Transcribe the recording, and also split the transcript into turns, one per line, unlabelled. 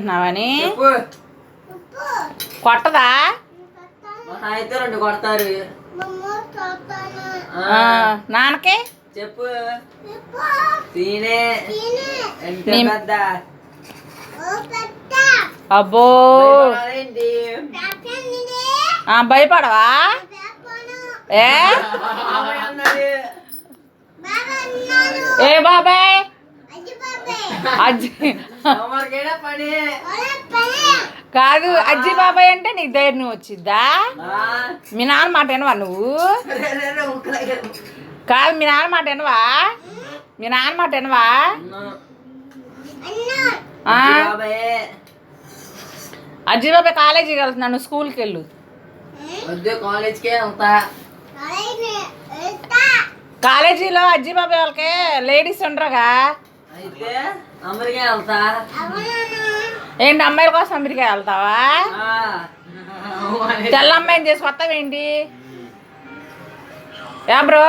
తింటున్నావని. కొట్టదా?
అయితే 2 కొడతారు.
నాన్నకి
చెప్పు.
అబ్బో భయపడవా? ఏ బాబాయ్ అజ్జి కాదు, అజ్జి బాబాయ్ అంటే నీకు ధైర్యం వచ్చిద్దా? మీ నాన్న మాట వినవా నువ్వు? కాదు, మీ నాన్న మాట వినవా? మీ నాన్న మాట వినవా? అజ్జి బాబాయ్ కాలేజీకి వెళ్తున్నాను, స్కూల్కి వెళ్ళు. కాలేజీలో అజ్జి బాబాయ్ వాళ్ళకి లేడీస్ ఉండరుగా. ఏంటి, అమ్మాయిల కోసం అమెరికా వెళ్తావా? తెల్ల అమ్మాయిని చేసి వస్తావేంటి? బ్రో